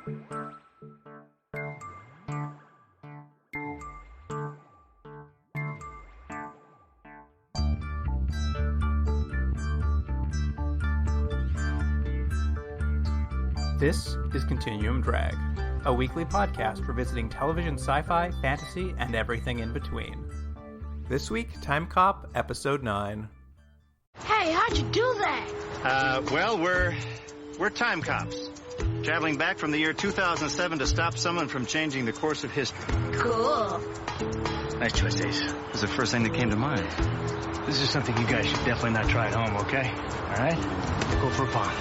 This is Continuum Drag, a weekly podcast revisiting television sci-fi, fantasy, and everything in between. This week, Timecop, Episode 9. Hey, how'd you do that? Well, we're time cops. Traveling back from the year 2007 to stop someone from changing the course of history. Cool. Nice choice, Ace. It was the first thing that came to mind. This is something you guys should definitely not try at home, okay? All right? Go for a pond.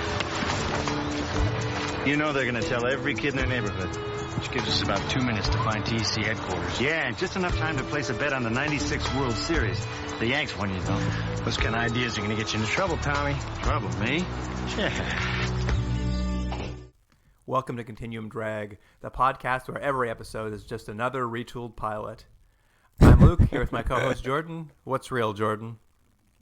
You know they're going to tell every kid in their neighborhood. Which gives us about 2 minutes to find TEC headquarters. Yeah, and just enough time to place a bet on the 96 World Series. The Yanks won, you know. Those kind of ideas are going to get you into trouble, Tommy. Trouble, me? Yeah. Welcome to Continuum Drag, the podcast where every episode is just another retooled pilot. I'm Luke, here with my co-host Jordan. What's real, Jordan?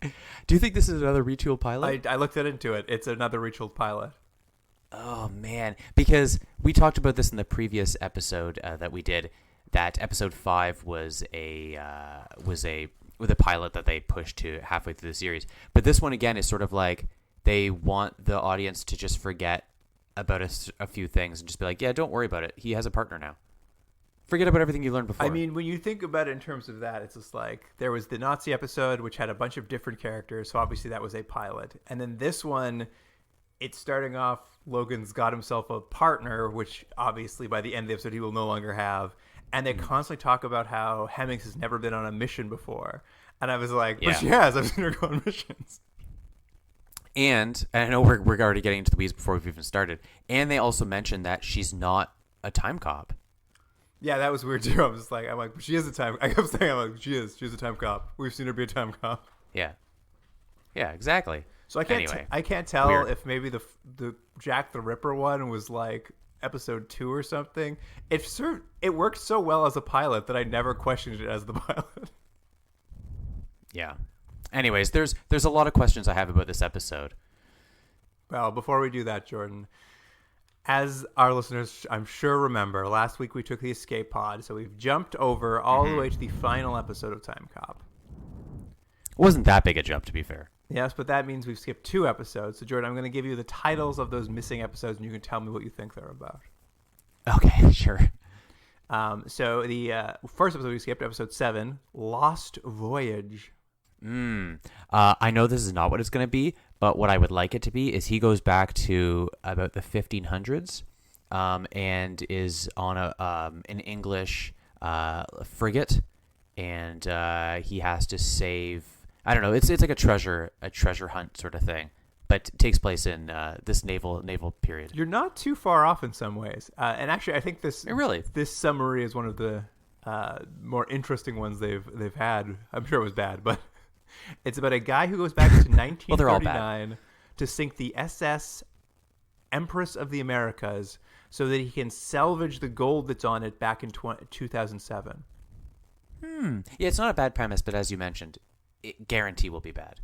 Do you think this is another retooled pilot? I looked into it. It's another retooled pilot. Oh, man. Because we talked about this in the previous episode that we did, that episode 5 was a pilot that they pushed to halfway through the series. But this one, again, is sort of like they want the audience to just forget about a few things and just be like, yeah, don't worry about it. He has a partner now. Forget about everything you learned before. I mean, when you think about it in terms of that, it's just like there was the Nazi episode, which had a bunch of different characters. So obviously that was a pilot. And then this one, it's starting off, Logan's got himself a partner, which obviously by the end of the episode he will no longer have. And they constantly talk about how Hemmings has never been on a mission before. And I was like, but she has. I've seen her go on missions. And I know we're already getting into the weeds before we've even started. And they also mentioned that she's not a time cop. Yeah, that was weird too. I'm like, but she is a time. I kept saying, I'm like, she's a time cop. We've seen her be a time cop. Yeah, exactly. So I can't tell Weird. if maybe the Jack the Ripper one was like episode 2 or something. It worked so well as a pilot that I never questioned it as the pilot. Yeah. Anyways, there's a lot of questions I have about this episode. Well, before we do that, Jordan, as our listeners I'm sure remember, last week we took the escape pod, so we've jumped over all the way to the final episode of Timecop. It wasn't that big a jump, to be fair. Yes, but that means we've skipped 2 episodes. So, Jordan, I'm going to give you the titles of those missing episodes, and you can tell me what you think they're about. Okay, sure. So the first episode we skipped, episode 7, Lost Voyage. I know this is not what it's going to be, but what I would like it to be is he goes back to about the 1500s and is on an English frigate, and he has to save... I don't know. It's like a treasure hunt sort of thing, but it takes place in this naval period. You're not too far off in some ways, and actually, I think this summary is one of the more interesting ones they've had. I'm sure it was bad, but it's about a guy who goes back to 1939 to sink the SS Empress of the Americas so that he can salvage the gold that's on it back in 2007. Yeah, it's not a bad premise, but as you mentioned, guarantee will be bad.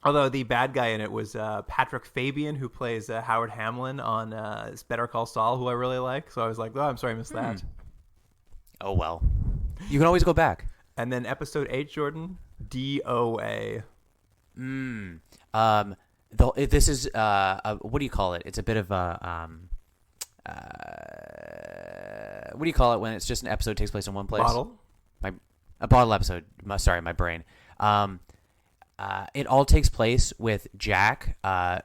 Although the bad guy in it was Patrick Fabian, who plays Howard Hamlin on Better Call Saul, who I really like. So I was like, oh, I'm sorry I missed that. Oh, well. You can always go back. And then episode 8, Jordan, DOA. This is, what do you call it? It's a bit of a, what do you call it when it's just an episode takes place in one place? A bottle episode. Sorry, my brain. It all takes place with Jack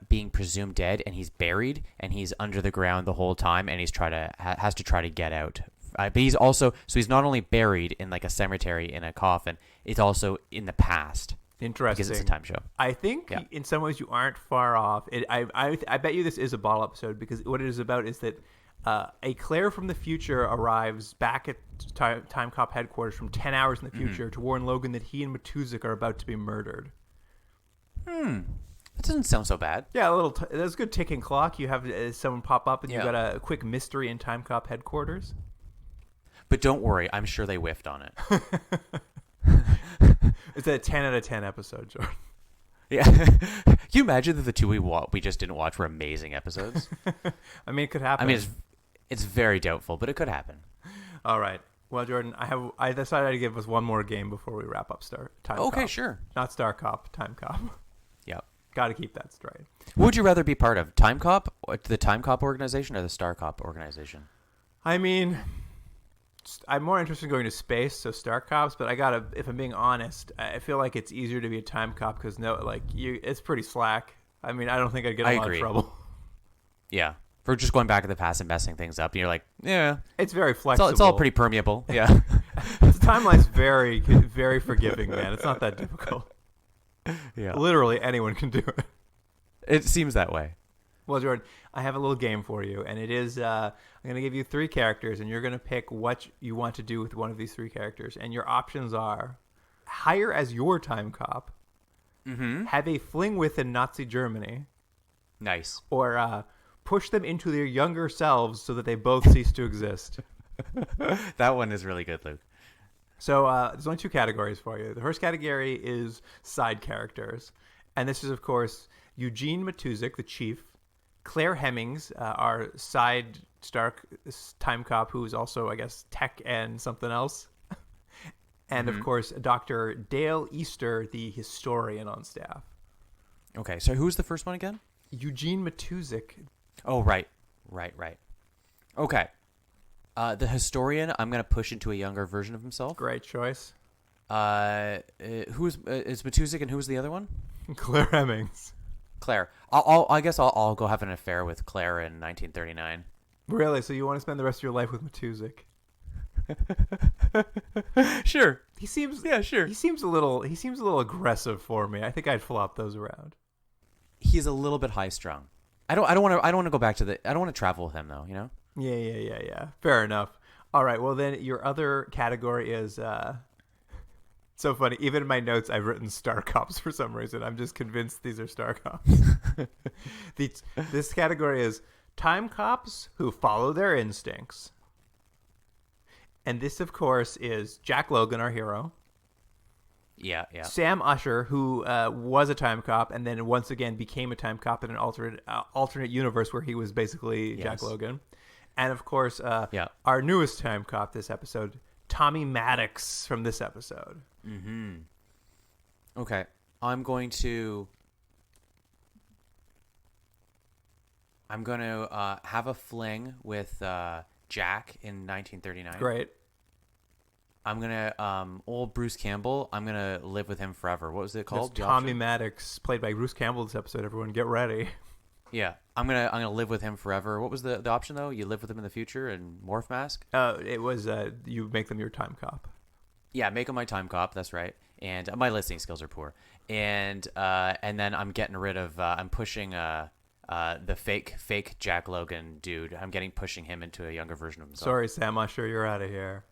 being presumed dead, and he's buried, and he's under the ground the whole time, and he's has to try to get out. But he's also he's not only buried in like a cemetery in a coffin, it's also in the past. Interesting. Because it's a time show. I think in some ways you aren't far off. I bet you this is a bottle episode, because what it is about is that a Claire from the future arrives back at Timecop headquarters from 10 hours in the future to warn Logan that he and Matuzik are about to be murdered. That doesn't sound so bad. Yeah, there's a good ticking clock. You have someone pop up and you've got a quick mystery in Timecop headquarters. But don't worry, I'm sure they whiffed on it. It's a 10 out of 10 episode, Jordan. Yeah. Can you imagine that the two we just didn't watch were amazing episodes? I mean, it could happen. I mean, It's very doubtful, but it could happen. All right. Well, Jordan, I decided to give us one more game before we wrap up Timecop. Okay, sure. Not Star Cop, Timecop. Yep. Got to keep that straight. Who would you rather be part of, Timecop, or the Timecop organization, or the Star Cop organization? I mean, I'm more interested in going to space, so Star Cops. But if I'm being honest, I feel like it's easier to be a Timecop because it's pretty slack. I mean, I don't think I'd get a lot of trouble. Yeah. For just going back to the past and messing things up, and you're like, yeah. It's very flexible. It's all pretty permeable. Yeah. The timeline's very, very forgiving, man. It's not that difficult. Yeah. Literally anyone can do it. It seems that way. Well, Jordan, I have a little game for you, and it is I'm going to give you 3 characters, and you're going to pick what you want to do with one of these 3 characters. And your options are hire as your Timecop, have a fling with in Nazi Germany. Nice. Or push them into their younger selves so that they both cease to exist. That one is really good, Luke. So there's only 2 categories for you. The first category is side characters. And this is, of course, Eugene Matuzik, the chief, Claire Hemmings, our side Timecop, who is also, I guess, tech and something else. And, of course, Dr. Dale Easter, the historian on staff. Okay, so who's the first one again? Eugene Matuzik. Oh, right. Okay. The historian, I'm going to push into a younger version of himself. Great choice. Is Matuzik, and who's the other one? Claire Hemmings. Claire. I guess I'll go have an affair with Claire in 1939. Really? So you want to spend the rest of your life with Matuzik? Sure. He seems a little aggressive for me. I think I'd flop those around. He's a little bit high strung. I don't want to go back to I don't want to travel with him though, you know? Yeah. Fair enough. All right. Well, then your other category is so funny. Even in my notes, I've written Star Cops for some reason. I'm just convinced these are Star Cops. This category is Time Cops who follow their instincts. And this, of course, is Jack Logan, our hero. Yeah. Sam Usher, who was a Time Cop and then once again became a Time Cop in an alternate universe where he was basically Jack Logan. And, of course, our newest Time Cop this episode, Tommy Maddox from this episode. Mm-hmm. Okay. I'm going to have a fling with Jack in 1939. Great. I'm going to, old Bruce Campbell, I'm going to live with him forever. What was it called? That's Tommy Maddox, played by Bruce Campbell this episode. Everyone get ready. Yeah. I'm gonna live with him forever. What was the option, though? You live with him in the future and morph mask? It was you make them your Time Cop. Yeah, make him my Time Cop. That's right. And my listening skills are poor. And then I'm getting rid of, I'm pushing the fake Jack Logan dude. I'm pushing him into a younger version of himself. Sorry, Sam Usher, you're out of here.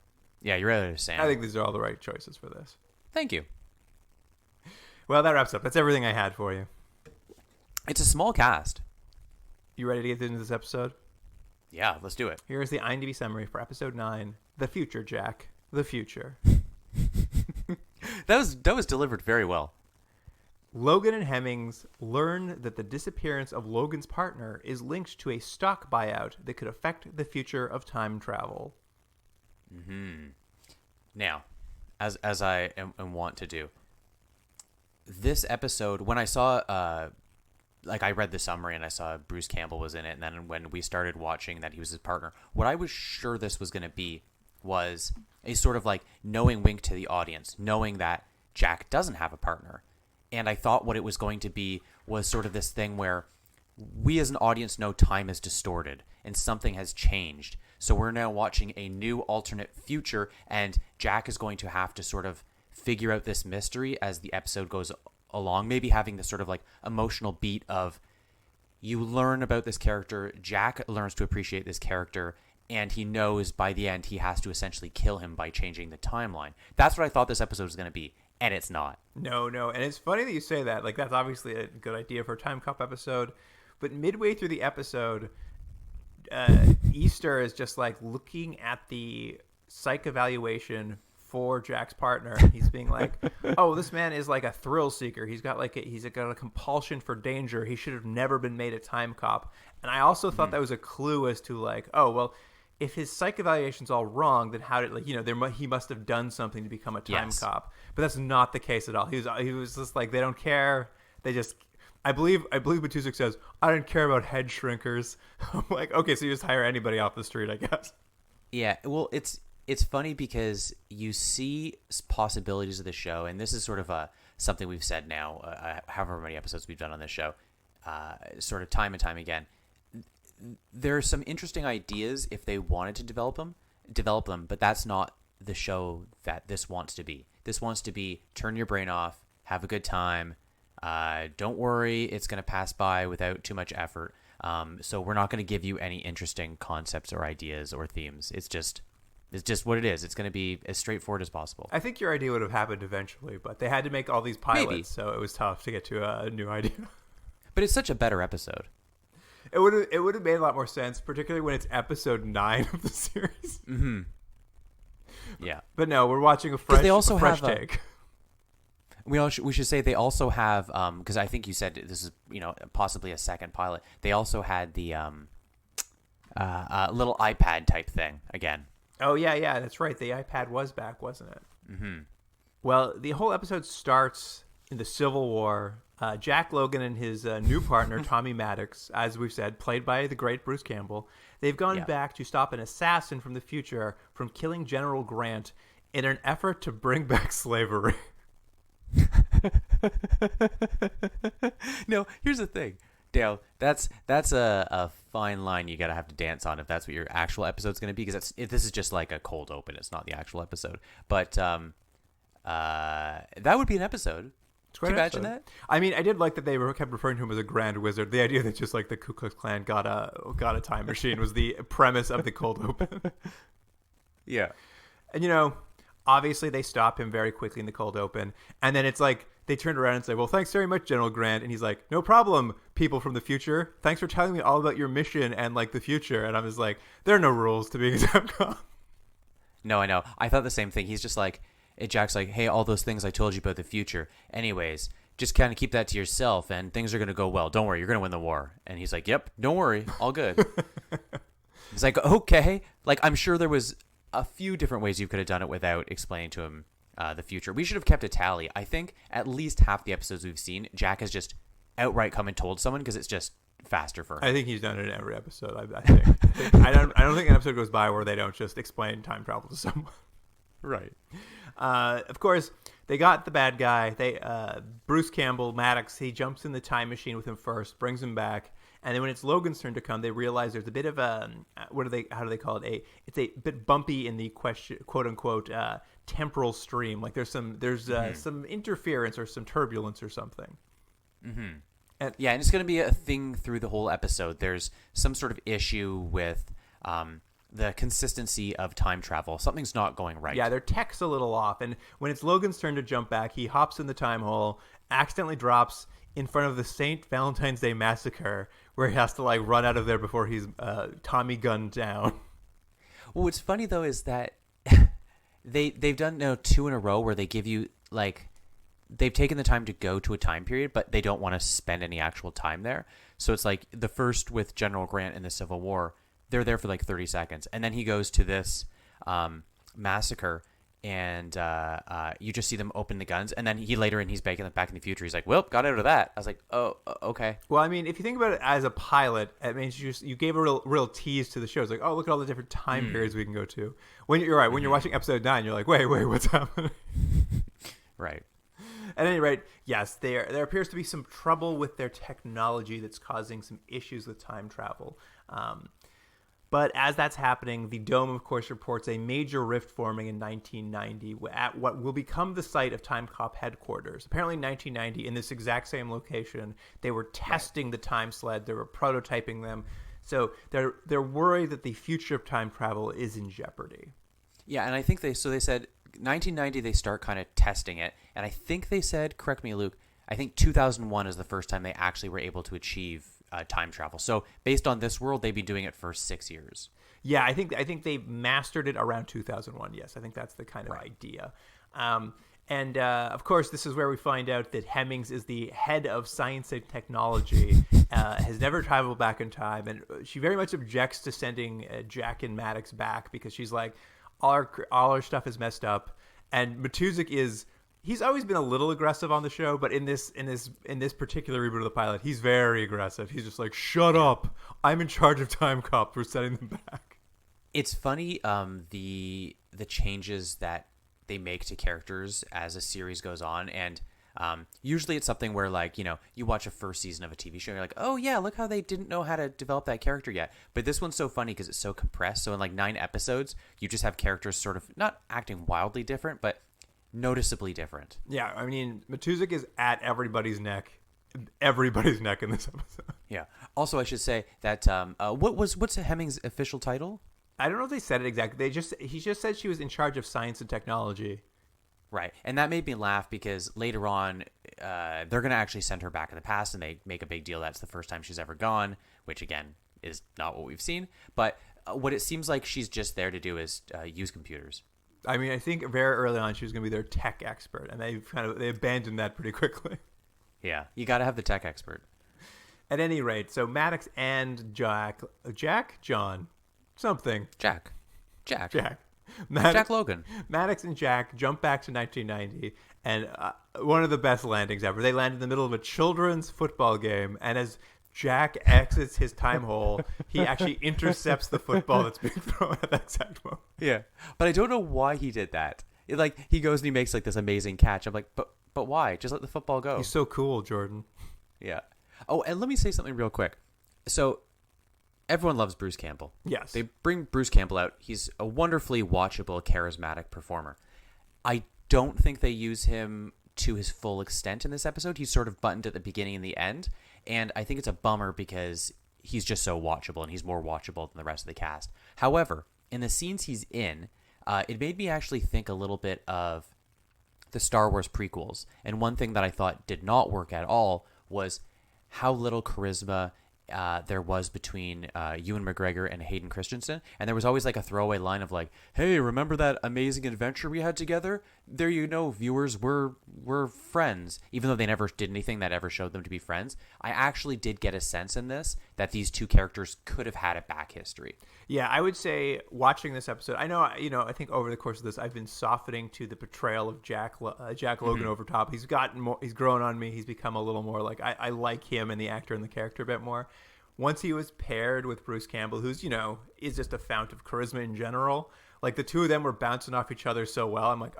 Yeah, you're out of Sam. I think these are all the right choices for this. Thank you. Well, that wraps up. That's everything I had for you. It's a small cast. You ready to get into this episode? Yeah, let's do it. Here's the IMDb summary for episode 9, The Future, Jack. The Future. That was delivered very well. Logan and Hemmings learn that the disappearance of Logan's partner is linked to a stock buyout that could affect the future of time travel. Mm-hmm. Now, as I am want to do, this episode, when I saw, I read the summary and I saw Bruce Campbell was in it, and then when we started watching that he was his partner, what I was sure this was going to be was a sort of knowing wink to the audience, knowing that Jack doesn't have a partner. And I thought what it was going to be was sort of this thing where we as an audience know time is distorted and something has changed. So we're now watching a new alternate future, and Jack is going to have to sort of figure out this mystery as the episode goes along, maybe having this sort of emotional beat of you learn about this character, Jack learns to appreciate this character, and he knows by the end he has to essentially kill him by changing the timeline. That's what I thought this episode was going to be, and it's not. No, and it's funny that you say that. That's obviously a good idea for a Time Cop episode, but midway through the episode, Easter is just looking at the psych evaluation for Jack's partner. He's being like, "Oh, this man is like a thrill seeker. He's got got a compulsion for danger. He should have never been made a time cop." And I also thought that was a clue as to like, oh well, if his psych evaluation's all wrong, then how did he must have done something to become a time cop. But that's not the case at all. He was just like, they don't care. They just. I believe Matusik says, "I didn't care about head shrinkers." I'm like, okay, so you just hire anybody off the street, I guess. Yeah, well, it's funny because you see possibilities of the show, and this is sort of something we've said now, however many episodes we've done on this show, sort of time and time again. There are some interesting ideas if they wanted to develop them, but that's not the show that this wants to be. This wants to be turn your brain off, have a good time. Don't worry, it's going to pass by without too much effort. So we're not going to give you any interesting concepts or ideas or themes. It's just what it is. It's going to be as straightforward as possible. I think your idea would have happened eventually, but they had to make all these pilots, Maybe. So it was tough to get to a new idea. But it's such a better episode. It would have made a lot more sense, particularly when it's episode 9 of the series. Mm-hmm. Yeah. But no, we're watching a fresh take. We should say they also have, because I think you said this is possibly a second pilot. They also had the little iPad type thing again. Oh yeah, that's right. The iPad was back, wasn't it? Mm-hmm. Well, the whole episode starts in the Civil War. Jack Logan and his new partner Tommy Maddox, as we've said, played by the great Bruce Campbell, they've gone back to stop an assassin from the future from killing General Grant in an effort to bring back slavery. No, here's the thing, Dale. That's a fine line you gotta have to dance on if that's what your actual episode's gonna be. Because this is just like a cold open. It's not the actual episode, but that would be an episode. Can you imagine that? I mean, I did like that they kept referring to him as a Grand Wizard. The idea that just like the Ku Klux Klan got a time machine was the premise of the cold open. Yeah, and obviously they stop him very quickly in the cold open, and then it's like they turned around and say, "Well, thanks very much, General Grant," and he's like, "No problem, people from the future. Thanks for telling me all about your mission and like the future." And I was like, "There are no rules to being a Timecop." No, I know. I thought the same thing. He's just like, Jack's like, "Hey, all those things I told you about the future. Anyways, just kind of keep that to yourself, and things are gonna go well. Don't worry, you're gonna win the war." And he's like, "Yep, don't worry, all good." He's like, "Okay." Like, I'm sure there was a few different ways you could have done it without explaining to him the future. We should have kept a tally. I think at least half the episodes we've seen, Jack has just outright come and told someone because it's just faster for him. I think he's done it in every episode. I think. I don't think an episode goes by where they don't just explain time travel to someone. Right. Of course, they got the bad guy. Bruce Campbell, Maddox, he jumps in the time machine with him first, brings him back. And then when it's Logan's turn to come, they realize there's a bit of a, how do they call it? It's a bit bumpy in the quote unquote, temporal stream. Like there's some interference or some turbulence or something. Mm-hmm. And it's going to be a thing through the whole episode. There's some sort of issue with, the consistency of time travel. Something's not going right. Yeah, their tech's a little off. And when it's Logan's turn to jump back, he hops in the time hole, accidentally drops in front of the St. Valentine's Day Massacre, where he has to like run out of there before he's Tommy gunned down. Well, what's funny though is that they've done now 2 in a row where they give you like they've taken the time to go to a time period, but they don't want to spend any actual time there. So it's like the first with General Grant in the Civil War. They're there for like 30 seconds. And then he goes to this massacre, and you just see them open the guns. And then he's back in the future. He's like, well, got out of that. I was like, oh, okay. Well, I mean, if you think about it as a pilot, it means you gave a real tease to the show. It's like, oh, look at all the different time periods we can go to. When you're right, when you're watching episode 9, you're like, wait, what's happening? Right. At any rate, yes, there appears to be some trouble with their technology that's causing some issues with time travel. But as that's happening, the Dome, of course, reports a major rift forming in 1990 at what will become the site of Timecop headquarters. Apparently in 1990, in this exact same location, they were testing the time sled. They were prototyping them. So they're worried that the future of time travel is in jeopardy. Yeah, and I think they said 1990 they start kind of testing it. And I think they said, correct me, Luke, I think 2001 is the first time they actually were able to achieve time travel. So based on this world, they'd be doing it for 6 years. Yeah, I think they mastered it around 2001. Yes, I think that's the kind of idea. And of course, this is where we find out that Hemmings is the head of science and technology, has never traveled back in time, and she very much objects to sending Jack and Maddox back because she's like, all our stuff is messed up. And Matuszak he's always been a little aggressive on the show, but in this particular reboot of the pilot, he's very aggressive. He's just like, shut up! I'm in charge of Timecop. We're sending them back. It's funny, the changes that they make to characters as a series goes on, and usually it's something where, like, you know, you watch a first season of a TV show and you're like, oh yeah, look how they didn't know how to develop that character yet. But this one's so funny because it's so compressed. So in like 9 episodes, you just have characters sort of not acting wildly different, but noticeably different. Yeah, I mean, Matuszak is at everybody's neck in this episode. Yeah. Also, I should say that what's Hemmings' official title? I don't know if they said it exactly. He just said she was in charge of science and technology. Right. And that made me laugh because later on, they're going to actually send her back in the past, and they make a big deal that's the first time she's ever gone, which, again, is not what we've seen. But what it seems like she's just there to do is use computers. I mean, I think very early on she was going to be their tech expert, and they abandoned that pretty quickly. Yeah. You got to have the tech expert. At any rate, so Maddox and Jack, John, something. Jack. Jack Logan. Maddox and Jack jump back to 1990, and one of the best landings ever. They land in the middle of a children's football game, and as Jack exits his time hole, he actually intercepts the football that's being thrown at that exact moment. Yeah, but I don't know why he did that. He goes and he makes like this amazing catch. I'm like, but why? Just let the football go. He's so cool, Jordan. Yeah. Oh, and let me say something real quick. So everyone loves Bruce Campbell. Yes. They bring Bruce Campbell out. He's a wonderfully watchable, charismatic performer. I don't think they use him to his full extent in this episode. He's sort of buttoned at the beginning and the end. And I think it's a bummer because he's just so watchable, and he's more watchable than the rest of the cast. However, in the scenes he's in, it made me actually think a little bit of the Star Wars prequels. And one thing that I thought did not work at all was how little charisma there was between Ewan McGregor and Hayden Christensen. And there was always like a throwaway line of like, hey, remember that amazing adventure we had together? There you know, viewers, we're friends. Even though they never did anything that ever showed them to be friends, I actually did get a sense in this that these two characters could have had a back history. Yeah, I would say watching this episode, I think over the course of this, I've been softening to the portrayal of Jack Logan over top. He's gotten more, he's grown on me. He's become a little more like, I like him and the actor and the character a bit more. Once he was paired with Bruce Campbell, who's, is just a fount of charisma in general, like the two of them were bouncing off each other so well. I'm like,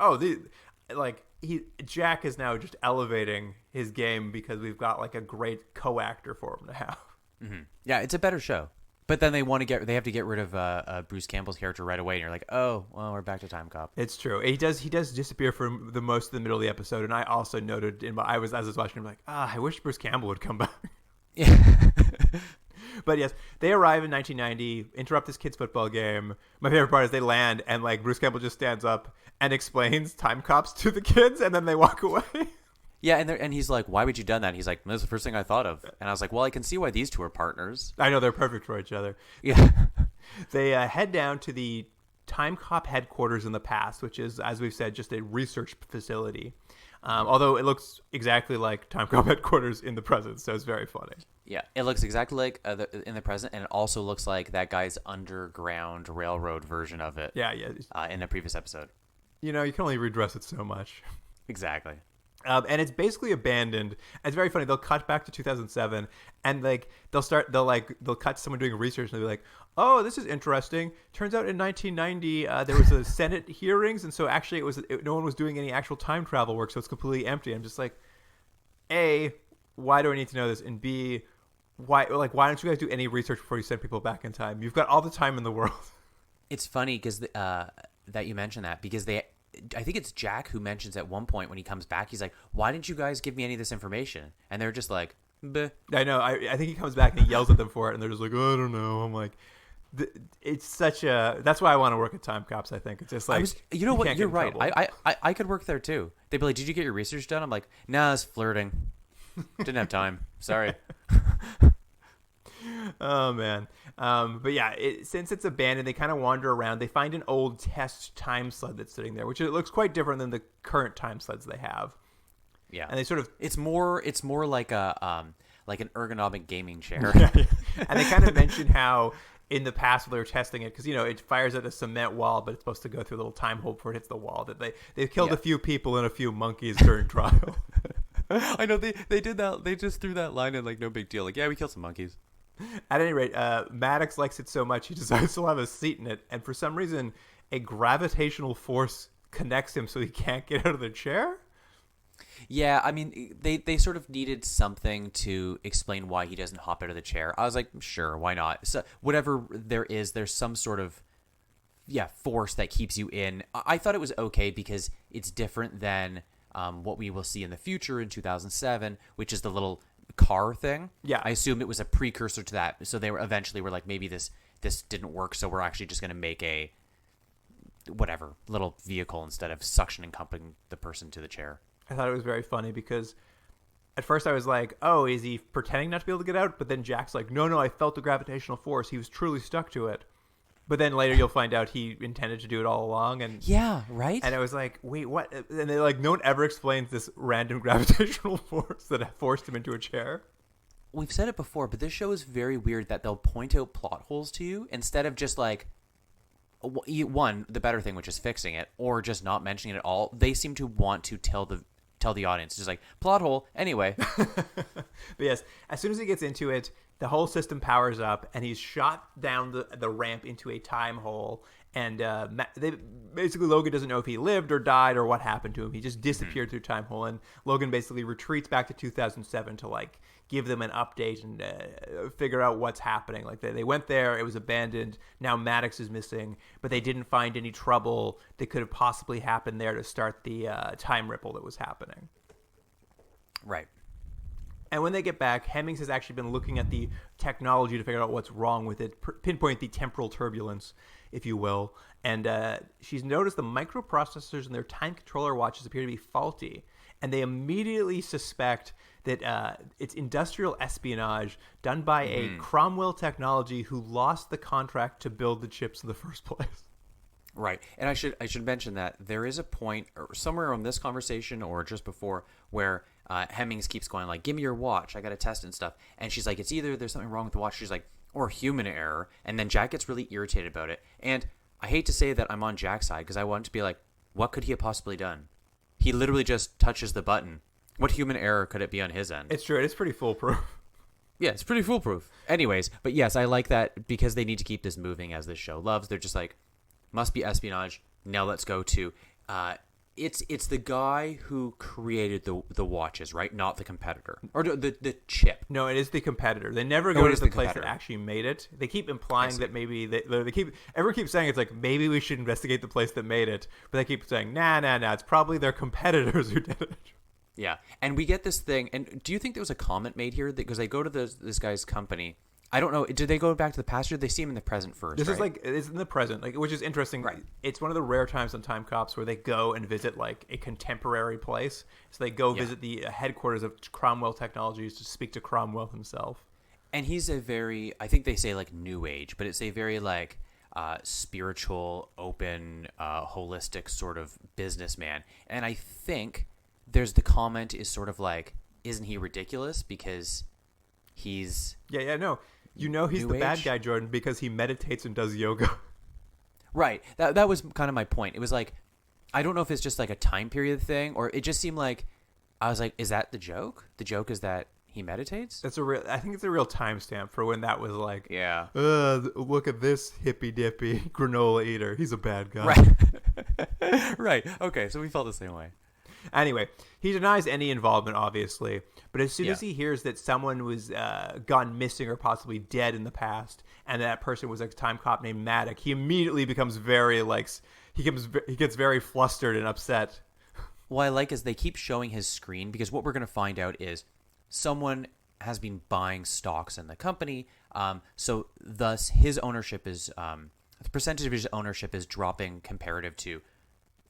Jack is now just elevating his game because we've got like a great co-actor for him to have. Mm-hmm. Yeah, it's a better show. But then they have to get rid of Bruce Campbell's character right away, and you're like, oh, well, we're back to Timecop. It's true. He does disappear for the most of the middle of the episode, and I also noted as I was watching, I'm like, I wish Bruce Campbell would come back. Yeah. But yes, they arrive in 1990, interrupt this kid's football game. My favorite part is they land, and like Bruce Campbell just stands up and explains Timecops to the kids, and then they walk away. Yeah, and he's like, why would you done that? And he's like, that's the first thing I thought of. And I was like, well, I can see why these two are partners. I know, they're perfect for each other. Yeah. They head down to the Timecop headquarters in the past, which is, as we've said, just a research facility. Although it looks exactly like Timecop headquarters in the present, so it's very funny. Yeah, it looks exactly like in the present, and it also looks like that guy's underground railroad version of it. Yeah. In a previous episode. You can only redress it so much. Exactly. And it's basically abandoned. It's very funny. They'll cut back to 2007, and like they'll cut to someone doing research, and they'll be like, "Oh, this is interesting. Turns out in 1990 there was a Senate hearings, and so actually no one was doing any actual time travel work, so it's completely empty." I'm just like, A, why do I need to know this? And B, why don't you guys do any research before you send people back in time? You've got all the time in the world. It's funny because that you mentioned that because I think it's Jack who mentions at one point when he comes back, he's like, why didn't you guys give me any of this information? And they're just like, bleh. I know. I think he comes back and he yells at them for it, and they're just like, oh, I don't know. I'm like, it's such a... That's why I want to work at Timecops, I think. It's just like... you know what? You're right. I could work there too. They'd be like, did you get your research done? I'm like, nah, it's flirting. Didn't have time. Sorry. Oh, man. But yeah, since it's abandoned, they kind of wander around. They find an old test time sled that's sitting there, which it looks quite different than the current time sleds they have. Yeah, and they sort of it's more like like an ergonomic gaming chair. And they kind of mention how in the past when they were testing it, because it fires at a cement wall, but it's supposed to go through a little time hole before it hits the wall. That they've killed a few people and a few monkeys during trial. I know they did that. They just threw that line in like no big deal. Like, yeah, we killed some monkeys. At any rate, Maddox likes it so much he decides to have a seat in it, and for some reason, a gravitational force connects him so he can't get out of the chair. Yeah, I mean, they sort of needed something to explain why he doesn't hop out of the chair. I was like, sure, why not? So whatever there's some sort of force that keeps you in. I thought it was okay because it's different than what we will see in the future in 2007, which is the little car thing. Yeah, I assume it was a precursor to that. So they were like, maybe this didn't work, so we're actually just going to make a whatever little vehicle instead of suctioning cupping the person to the chair. I thought it was very funny because at first I was like, oh, is he pretending not to be able to get out? But then Jack's like, no, I felt the gravitational force. He was truly stuck to it. But then later you'll find out he intended to do it all along. And yeah, right? And I was like, wait, what? And they're like, no one ever explains this random gravitational force that forced him into a chair. We've said it before, but this show is very weird that they'll point out plot holes to you instead of just like, one, the better thing, which is fixing it, or just not mentioning it at all. They seem to want to tell the audience, just like, plot hole, anyway. But yes, as soon as he gets into it, the whole system powers up, and he's shot down the ramp into a time hole. And basically, Logan doesn't know if he lived or died or what happened to him. He just disappeared through time hole, and Logan basically retreats back to 2007 to like give them an update and figure out what's happening. Like they went there, it was abandoned. Now Maddox is missing, but they didn't find any trouble that could have possibly happened there to start the time ripple that was happening. Right. And when they get back, Hemmings has actually been looking at the technology to figure out what's wrong with it, pinpoint the temporal turbulence, if you will. And she's noticed the microprocessors in their time controller watches appear to be faulty. And they immediately suspect that it's industrial espionage done by a Cromwell technology who lost the contract to build the chips in the first place. Right. And I should mention that there is a point somewhere on this conversation or just before where Hemmings keeps going like, give me your watch, I got to test and stuff. And she's like, it's either there's something wrong with the watch, she's like, or human error. And then Jack gets really irritated about it. And I hate to say that I'm on Jack's side because I want to be like, what could he have possibly done? He literally just touches the button. What human error could it be on his end? It's true. It's pretty foolproof. Yeah, it's pretty foolproof. Anyways, but yes, I like that because they need to keep this moving as this show loves. They're just like, must be espionage. Now let's go to it's the guy who created the watches, right? Not the competitor or the chip. No, it is the competitor. They never go to the place that actually made it. They keep implying that maybe everyone keeps saying it's like maybe we should investigate the place that made it, but they keep saying nah. It's probably their competitors who did it. Yeah, and we get this thing. And do you think there was a comment made here because they go to this guy's company? I don't know. Did they go back to the past or did they see him in the present first? This is like it's in the present, like which is interesting. Right. It's one of the rare times on Time Cops where they go and visit like a contemporary place. So they go visit the headquarters of Cromwell Technologies to speak to Cromwell himself. And he's a very, I think they say like new age, but it's a very like spiritual, open, holistic sort of businessman. And I think there's the comment is sort of like, isn't he ridiculous because he's no. You know he's the bad guy, Jordan, because he meditates and does yoga. Right. That was kind of my point. It was like, I don't know if it's just like a time period thing, or it just seemed like, I was like, is that the joke? The joke is that he meditates? I think it's a real timestamp for when that was like, yeah. Look at this hippy dippy granola eater. He's a bad guy. Right. Right. Okay. So we felt the same way. Anyway, he denies any involvement, obviously. But as soon as he hears that someone was gone missing or possibly dead in the past, and that person was a time cop named Maddox, he immediately becomes very he gets very flustered and upset. What I like is they keep showing his screen because what we're going to find out is someone has been buying stocks in the company. So thus his ownership is the percentage of his ownership is dropping comparative to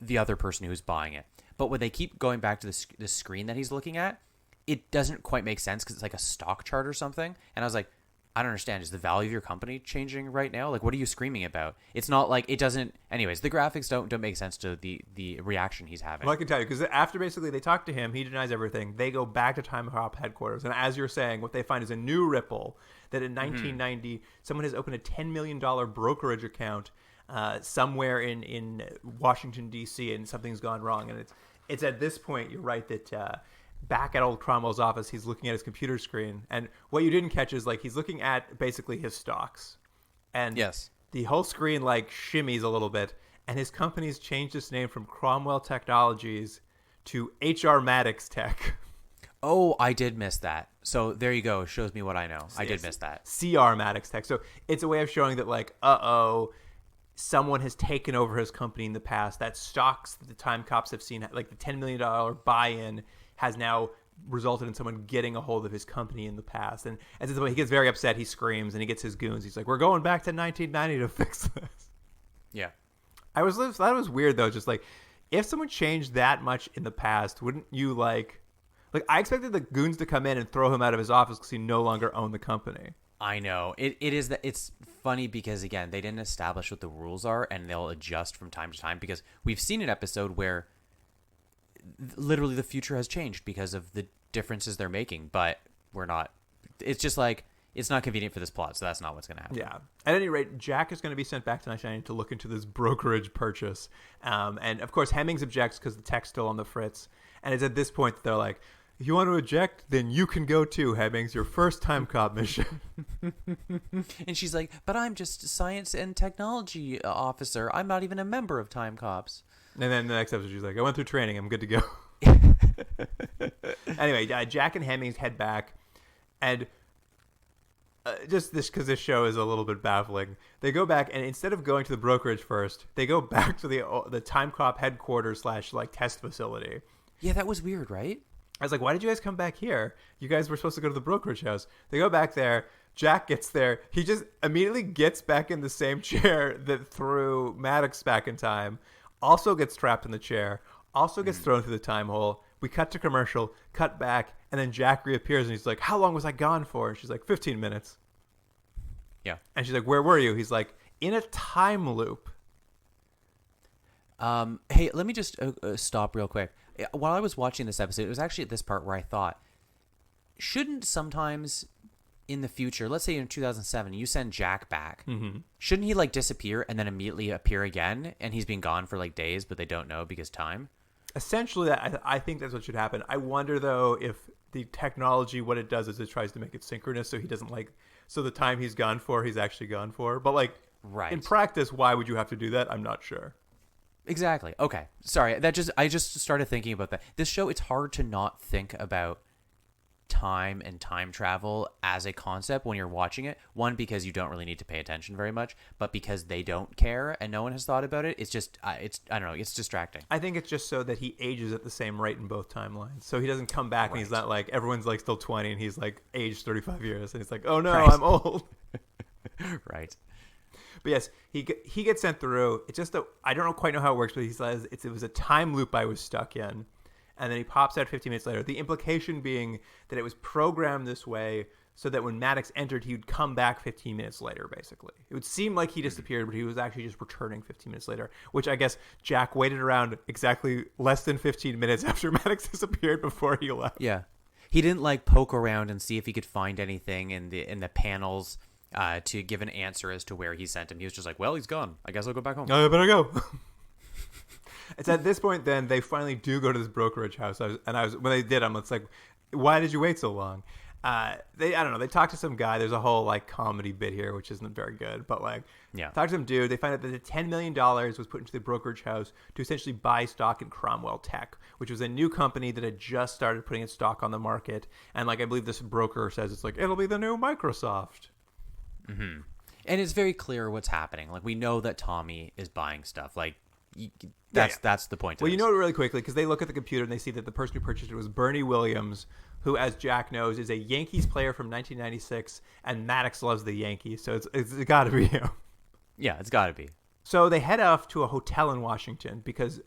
the other person who's buying it. But when they keep going back to the screen that he's looking at, it doesn't quite make sense because it's like a stock chart or something. And I was like, I don't understand. Is the value of your company changing right now? Like, what are you screaming about? It's not like it doesn't. Anyways, the graphics don't make sense to the reaction he's having. Well, I can tell you, because after basically they talk to him, he denies everything. They go back to Timecop headquarters, and as you're saying, what they find is a new ripple that in 1990 someone has opened a $10 million brokerage account somewhere in Washington D.C. and something's gone wrong. And it's at this point, you're right, that back at old Cromwell's office, he's looking at his computer screen, and what you didn't catch is like he's looking at basically his stocks, and yes, the whole screen like shimmies a little bit, and his company's changed its name from Cromwell Technologies to HR Maddox Tech. Oh, I did miss that. So there you go. Shows me what I know. I did miss that. CR Maddox Tech. So it's a way of showing that like, someone has taken over his company in the past. That stocks that the time cops have seen, like the $10 million buy-in, has now resulted in someone getting a hold of his company in the past. And at this point, he gets very upset. He screams, and he gets his goons. He's like, we're going back to 1990 to fix this. Yeah. I thought it was weird, though. Just like, if someone changed that much in the past, wouldn't you like I expected the goons to come in and throw him out of his office because he no longer owned the company. I know. It's funny because, again, they didn't establish what the rules are, and they'll adjust from time to time, because we've seen an episode where literally the future has changed because of the differences they're making, but we're not. It's just like, it's not convenient for this plot, so that's not what's going to happen. Yeah. At any rate, Jack is going to be sent back to 1990 to look into this brokerage purchase. And of course, Hemmings objects because the tech's still on the fritz. And it's at this point that they're like, if you want to eject, then you can go too, Hemmings. Your first Timecop mission. And she's like, but I'm just a science and technology officer. I'm not even a member of Timecops. And then the next episode, she's like, I went through training. I'm good to go. Anyway, Jack and Hemmings head back. And just this, because this show is a little bit baffling. They go back, and instead of going to the brokerage first, they go back to the Timecop headquarters / like test facility. Yeah, that was weird, right? I was like, why did you guys come back here? You guys were supposed to go to the brokerage house. They go back there. Jack gets there. He just immediately gets back in the same chair that threw Maddox back in time. Also gets trapped in the chair. Also gets thrown through the time hole. We cut to commercial, cut back, and then Jack reappears, and he's like, how long was I gone for? And she's like, 15 minutes. Yeah. And she's like, where were you? He's like, in a time loop. Hey, let me just stop real quick. While I was watching this episode, it was actually at this part where I thought, shouldn't sometimes in the future, let's say in 2007, you send Jack back, shouldn't he like disappear and then immediately appear again, and he's been gone for like days, but they don't know because time? Essentially, I think that's what should happen. I wonder, though, if the technology, what it does is it tries to make it synchronous, so he doesn't so the time he's gone for, he's actually gone for. But like, right. In practice, why would you have to do that? I'm not sure. Exactly. Okay. Sorry. I just started thinking about that. This show, it's hard to not think about time and time travel as a concept when you're watching it. One, because you don't really need to pay attention very much, but because they don't care and no one has thought about it. It's just, I don't know. It's distracting. I think it's just so that he ages at the same rate in both timelines. So he doesn't come back and he's not like, everyone's like still 20 and he's like aged 35 years. And he's like, oh no, I'm old. Right. But yes, he gets sent through. It's just I don't quite know how it works, but he says it was a time loop I was stuck in. And then he pops out 15 minutes later. The implication being that it was programmed this way so that when Maddox entered, he would come back 15 minutes later, basically. It would seem like he disappeared, but he was actually just returning 15 minutes later, which I guess Jack waited around exactly less than 15 minutes after Maddox disappeared before he left. Yeah. He didn't like poke around and see if he could find anything in the panels to give an answer as to where he sent him. He was just like, well, he's gone. I guess I'll go back home. I better go. It's at this point then they finally do go to this brokerage house. When they did, it's like, why did you wait so long? I don't know. They talk to some guy. There's a whole like comedy bit here, which isn't very good, but like, yeah. Talk to some dude. They find out that the $10 million was put into the brokerage house to essentially buy stock in Cromwell Tech, which was a new company that had just started putting its stock on the market. And like, I believe this broker says it's like, it'll be the new Microsoft. Mm-hmm. And it's very clear what's happening. Like, we know that Tommy is buying stuff. Like, that's the point. Well, you know it really quickly because they look at the computer and they see that the person who purchased it was Bernie Williams, who, as Jack knows, is a Yankees player from 1996, and Maddox loves the Yankees, so it's got to be him. Yeah, it's got to be. So they head off to a hotel in Washington because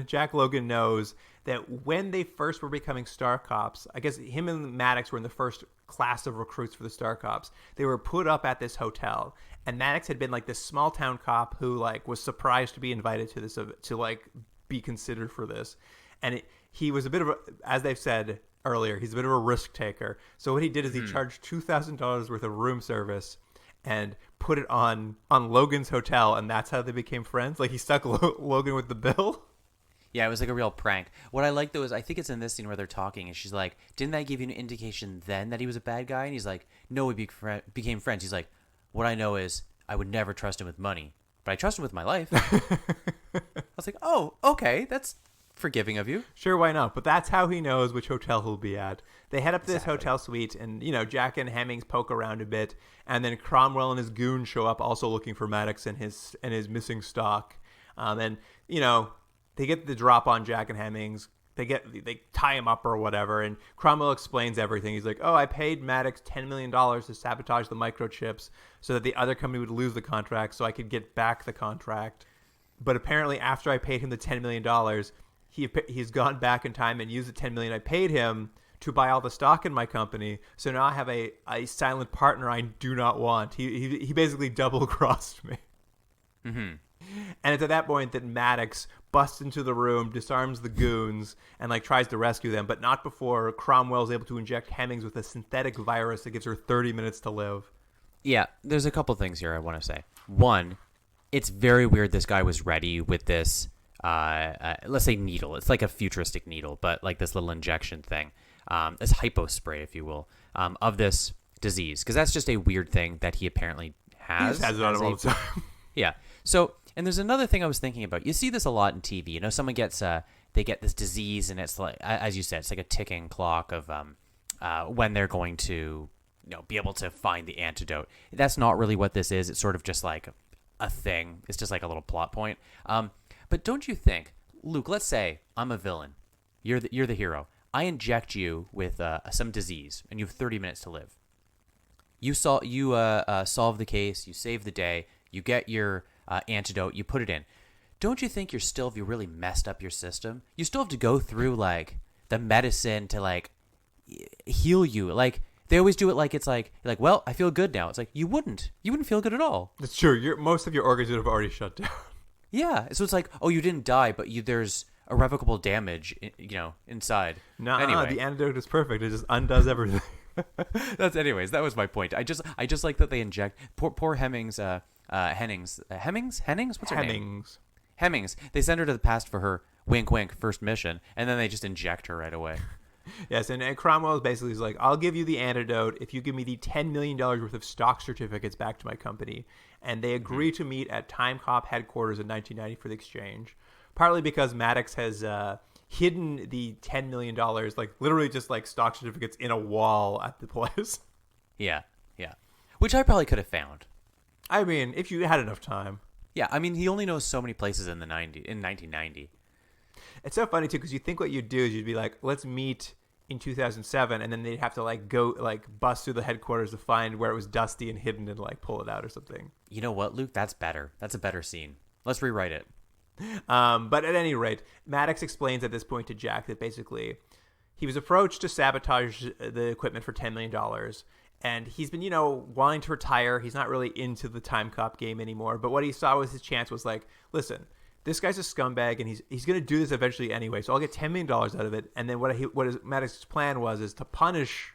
Jack Logan knows that when they first were becoming Star Cops, I guess him and Maddox were in the first class of recruits for the Star Cops. They were put up at this hotel, and Maddox had been like this small town cop who like was surprised to be invited to this, to like be considered for this. And he was a bit of a, as they've said earlier, he's a bit of a risk taker. So what he did is he charged $2,000 worth of room service and put it on Logan's hotel, and that's how they became friends. Like he stuck Logan with the bill. Yeah, it was like a real prank. What I like, though, is I think it's in this scene where they're talking, and she's like, didn't that give you an indication then that he was a bad guy? And he's like, no, we became friends. He's like, what I know is I would never trust him with money, but I trust him with my life. I was like, oh, okay, that's forgiving of you. Sure, why not? But that's how he knows which hotel he'll be at. They head up to this hotel suite, and, Jack and Hemmings poke around a bit, and then Cromwell and his goon show up also looking for Maddox and his missing stock. They get the drop on Jack and Hemmings. They tie him up or whatever, and Cromwell explains everything. He's like, oh, I paid Maddox $10 million to sabotage the microchips so that the other company would lose the contract so I could get back the contract. But apparently after I paid him the $10 million, he's gone back in time and used the $10 million I paid him to buy all the stock in my company. So now I have a silent partner I do not want. He basically double-crossed me. Mm-hmm. And it's at that point that Maddox busts into the room, disarms the goons, and like tries to rescue them, but not before Cromwell's able to inject Hemmings with a synthetic virus that gives her 30 minutes to live. Yeah, there's a couple things here I want to say. One, it's very weird this guy was ready with this, let's say needle. It's like a futuristic needle, but like this little injection thing, this hypo spray, if you will, of this disease. Because that's just a weird thing that he apparently has. He just has it on him all the time. Yeah. So, and there's another thing I was thinking about. You see this a lot in TV. Someone gets, they get this disease, and it's like, as you said, it's like a ticking clock of when they're going to, be able to find the antidote. That's not really what this is. It's sort of just like a thing. It's just like a little plot point. But don't you think, Luke? Let's say I'm a villain. You're the hero. I inject you with some disease, and you have 30 minutes to live. You solve the case. You save the day. You get your antidote, you put it in. Don't you think if you really messed up your system, you still have to go through like the medicine to like heal you? Like they always do it like it's like you're like, well, I feel good now. It's like you wouldn't feel good at all. That's true. Most of your organs would have already shut down. Yeah, so it's like, oh, you didn't die, but there's irrevocable damage, inside. No, anyway, the antidote is perfect. It just undoes everything. That was my point. I just like that they inject poor Hemmings. Hennings? What's her name? Hemmings. They send her to the past for her wink wink first mission, and then they just inject her right away. Yes, and Cromwell basically is like, I'll give you the antidote if you give me the $10 million worth of stock certificates back to my company. And they agree to meet at Timecop headquarters in 1990 for the exchange, partly because Maddox has hidden the $10 million, like literally just like stock certificates in a wall at the place. Yeah, which I probably could have found. I mean, if you had enough time. Yeah, I mean, he only knows so many places in 1990. It's so funny, too, because you think what you'd do is you'd be like, let's meet in 2007, and then they'd have to, like, go, like, bust through the headquarters to find where it was dusty and hidden and, like, pull it out or something. You know what, Luke? That's better. That's a better scene. Let's rewrite it. But at any rate, Maddox explains at this point to Jack that basically he was approached to sabotage the equipment for $10 million. And he's been, wanting to retire. He's not really into the Timecop game anymore. But what he saw was his chance was like, listen, this guy's a scumbag, and he's going to do this eventually anyway. So I'll get $10 million out of it. And then what Maddox's plan is to punish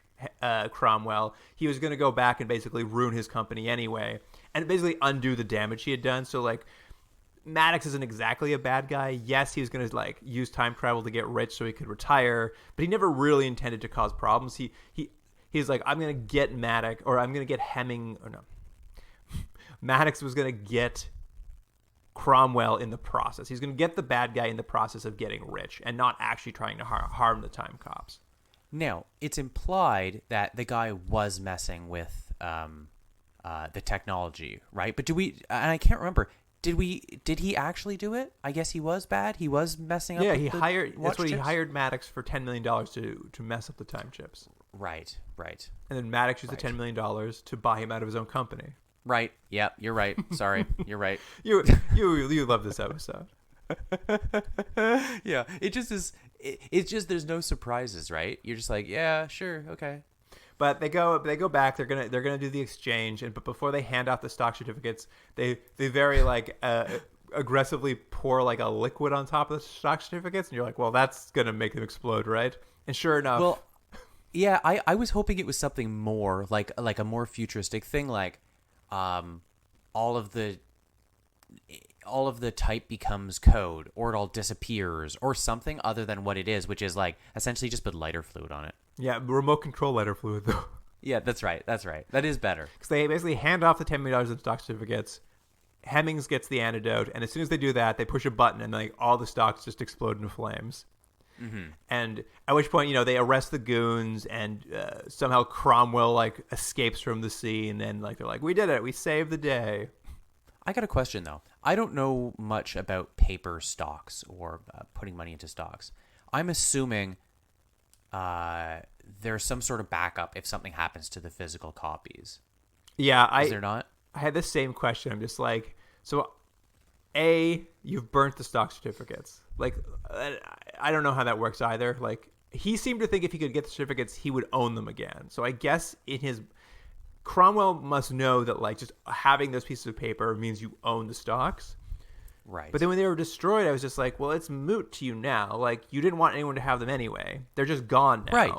Cromwell. He was going to go back and basically ruin his company anyway, and basically undo the damage he had done. So like, Maddox isn't exactly a bad guy. Yes, he was going to like use time travel to get rich so he could retire, but he never really intended to cause problems. He's like, I'm going to get Maddox, or I'm going to get Hemming, or no. Maddox was going to get Cromwell in the process. He's going to get the bad guy in the process of getting rich and not actually trying to harm the time cops. Now, it's implied that the guy was messing with the technology, right? But and I can't remember, did he actually do it? I guess he was bad. He was messing up. Yeah, he hired Maddox for $10 million to mess up the time chips. Right. And then Maddox used the $10 million to buy him out of his own company. Right. Yep. You're right. Sorry. You're right. You love this episode. Yeah. It just is. it's just there's no surprises, right? You're just like, yeah, sure, okay. But they go back. They're gonna do the exchange, but before they hand off the stock certificates, they very aggressively pour like a liquid on top of the stock certificates, and you're like, well, that's gonna make them explode, right? And sure enough, well, yeah, I was hoping it was something more like a more futuristic thing, like all of the type becomes code, or it all disappears, or something other than what it is, which is like essentially just put lighter fluid on it. Yeah, remote control lighter fluid though. Yeah, that's right. That is better. Because they basically hand off the $10 million in stock certificates. Hemmings gets the antidote, and as soon as they do that, they push a button, and like all the stocks just explode into flames. Mm-hmm. And at which point, they arrest the goons, and somehow Cromwell like escapes from the scene, and like they're like, "We did it! We saved the day." I got a question though. I don't know much about paper stocks or putting money into stocks. I'm assuming there's some sort of backup if something happens to the physical copies. Yeah, is there not? I had the same question. I'm just like, so A, you've burnt the stock certificates. Like, I don't know how that works either. Like, he seemed to think if he could get the certificates, he would own them again. So I guess Cromwell must know that like just having those pieces of paper means you own the stocks. Right. But then when they were destroyed, I was just like, well, it's moot to you now. Like, you didn't want anyone to have them anyway. They're just gone now.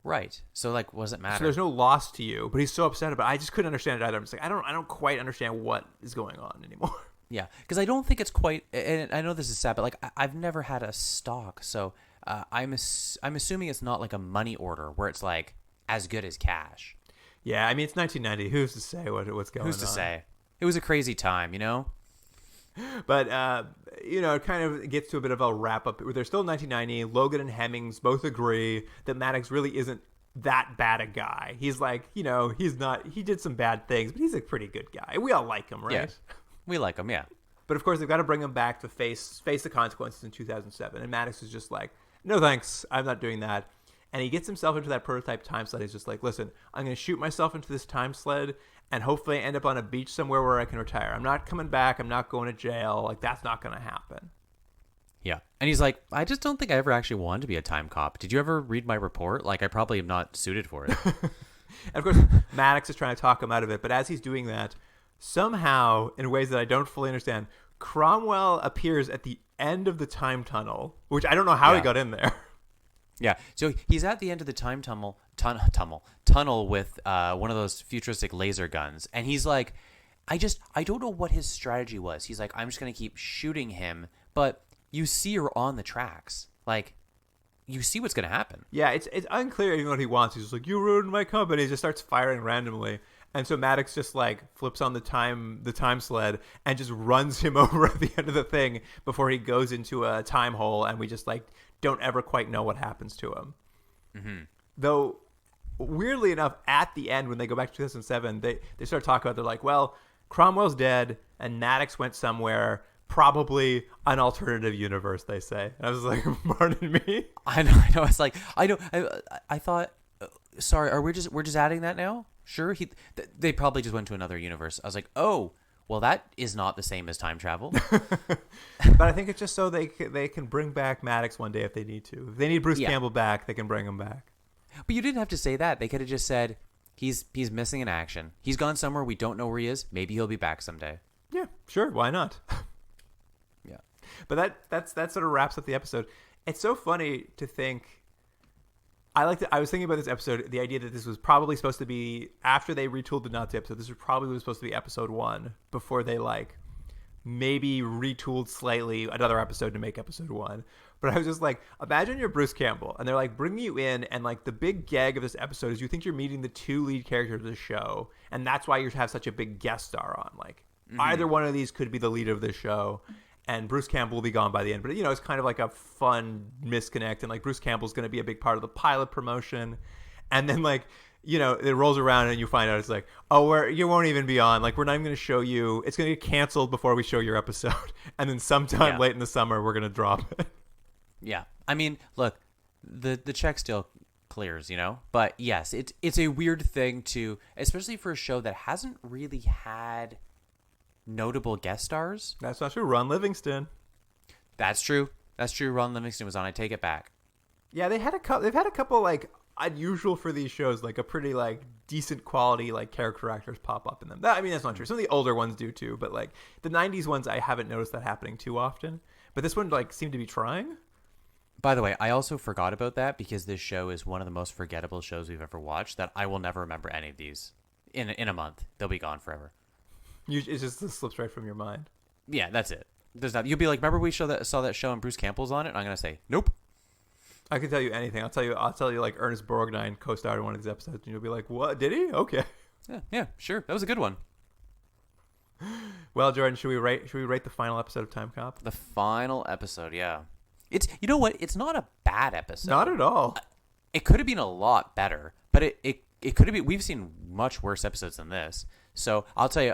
Right. So like, what does it matter? So there's no loss to you. But he's so upset about it. I just couldn't understand it either. I'm just like, I don't quite understand what is going on anymore. Yeah, because I don't think it's quite. And I know this is sad, but like I've never had a stock, so I'm assuming it's not like a money order where it's like as good as cash. Yeah, I mean it's 1990. Who's to say what's going on? Who's to say? It was a crazy time, But it kind of gets to a bit of a wrap up. They're still in 1990. Logan and Hemmings both agree that Maddox really isn't that bad a guy. He's like, he's not. He did some bad things, but he's a pretty good guy. We all like him, right? Yeah. We like him, yeah. But of course, they've got to bring him back to face the consequences in 2007. And Maddox is just like, no thanks, I'm not doing that. And he gets himself into that prototype time sled. He's just like, listen, I'm going to shoot myself into this time sled and hopefully end up on a beach somewhere where I can retire. I'm not coming back. I'm not going to jail. Like, that's not going to happen. Yeah. And he's like, I just don't think I ever actually wanted to be a time cop. Did you ever read my report? Like, I probably am not suited for it. And of course, Maddox is trying to talk him out of it. But as he's doing that, somehow, in ways that I don't fully understand, Cromwell appears at the end of the time tunnel, which I don't know how he got in there. Yeah, so he's at the end of the time tunnel with one of those futuristic laser guns, and he's like, I don't know what his strategy was. He's like, I'm just gonna keep shooting him, but you see her on the tracks, like you see what's gonna happen. Yeah, it's unclear even what he wants. He's just like, you ruined my company. He just starts firing randomly. And so Maddox just like flips on the time sled and just runs him over at the end of the thing before he goes into a time hole, and we just like don't ever quite know what happens to him. Mm-hmm. Though, weirdly enough, at the end when they go back to 2007, they start talking about, they're like, well, Cromwell's dead and Maddox went somewhere, probably an alternative universe, they say. And I was like, pardon me? I know. It's like, I thought, sorry, we're just adding that now? Sure, they probably just went to another universe. I was like, oh, well, that is not the same as time travel. But I think it's just so they can bring back Maddox one day if they need to. If they need Bruce Campbell back, they can bring him back. But you didn't have to say that. They could have just said, he's missing in action. He's gone somewhere. We don't know where he is. Maybe he'll be back someday. Yeah, sure. Why not? Yeah. But that sort of wraps up the episode. It's so funny to think. I was thinking about this episode, the idea that this was probably supposed to be, after they retooled the Nazi episode, this was probably supposed to be episode 1 before they like maybe retooled slightly another episode to make episode 1. But I was just like, imagine you're Bruce Campbell and they're like bringing you in, and like the big gag of this episode is you think you're meeting the 2 lead characters of the show, and that's why you have such a big guest star on. Like either one of these could be the leader of the show. And Bruce Campbell will be gone by the end. But, it's kind of like a fun misconnect. And, like, Bruce Campbell's going to be a big part of the pilot promotion. And then, like, it rolls around and you find out it's like, oh, you won't even be on. Like, we're not even going to show you. It's going to get canceled before we show your episode. And then sometime late in the summer, we're going to drop it. Yeah. I mean, look, the check still clears, But, yes, it's a weird thing to, especially for a show that hasn't really had notable guest stars. That's not true. Ron Livingston. That's true. That's true. Ron Livingston was on. I take it back. Yeah, they've had a couple like unusual for these shows, like a pretty like decent quality like character actors pop up in them. I mean, that's not true. Some of the older ones do too, but like the 90s ones, I haven't noticed that happening too often. But this one like seemed to be trying. By the way, I also forgot about that because this show is one of the most forgettable shows we've ever watched. That I will never remember any of these in a month. They'll be gone forever. It just slips right from your mind. Yeah, that's it. There's not. You'll be like, remember we saw that show and Bruce Campbell's on it? And I'm gonna say, nope. I can tell you anything. I'll tell you like Ernest Borgnine co-starred in one of these episodes, and you'll be like, "What? Did he? Okay." Yeah, sure. That was a good one. Well, Jordan, should we rate the final episode of Timecop? The final episode, yeah. You know what? It's not a bad episode. Not at all. It could have been a lot better, but it could have been. We've seen much worse episodes than this. So I'll tell you,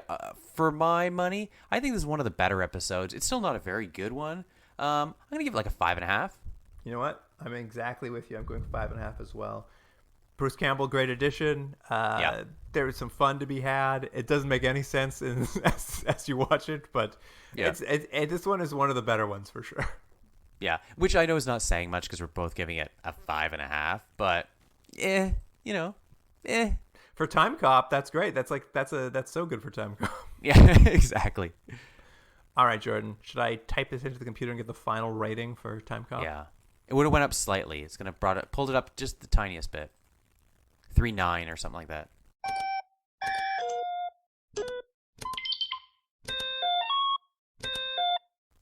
for my money, I think this is one of the better episodes. It's still not a very good one. I'm gonna give it like a 5.5. You know what? I'm exactly with you. I'm going 5.5 as well. Bruce Campbell, great addition. There was some fun to be had. It doesn't make any sense as you watch it, but this one is one of the better ones for sure. Yeah, which I know is not saying much because we're both giving it a 5.5, but For Timecop, that's great. That's so good for Timecop. Yeah, exactly. All right, Jordan, should I type this into the computer and get the final rating for Timecop? Yeah. It would have went up slightly. It's gonna pulled it up just the tiniest bit. 3.9 or something like that.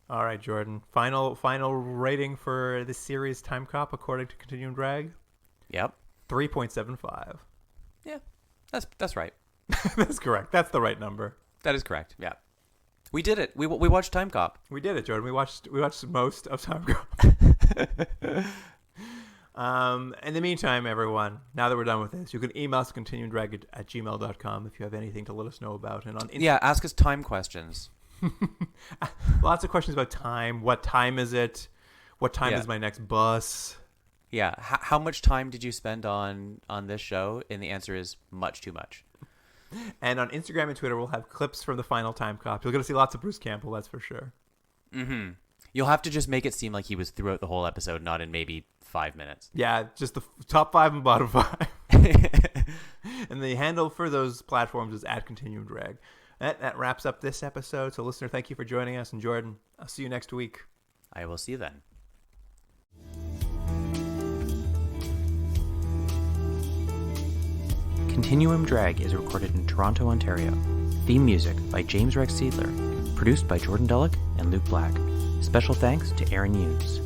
All right, Jordan. Final rating for this series, Timecop, according to Continuum Drag. Yep. 3.75. Yeah, that's right. That's correct. That's the right number. That is correct. Yeah. We did it. We watched Timecop. We did it, Jordan. We watched most of Timecop. In the meantime, everyone, now that we're done with this, you can email us continuumdrag@gmail.com if you have anything to let us know about. And ask us time questions. Lots of questions about time. What time is it? What time is my next bus? Yeah. How much time did you spend on this show? And the answer is much too much. And on Instagram and Twitter, we'll have clips from the final Timecop. You're going to see lots of Bruce Campbell, that's for sure. Mm-hmm. You'll have to just make it seem like he was throughout the whole episode, not in maybe 5 minutes. Yeah, just the top 5 and bottom 5. And the handle for those platforms is @ContinuumDrag. That wraps up this episode. So, listener, thank you for joining us. And Jordan, I'll see you next week. I will see you then. Continuum Drag is recorded in Toronto, Ontario. Theme music by James Rex Seidler. Produced by Jordan Dullock and Luke Black. Special thanks to Aaron Hughes.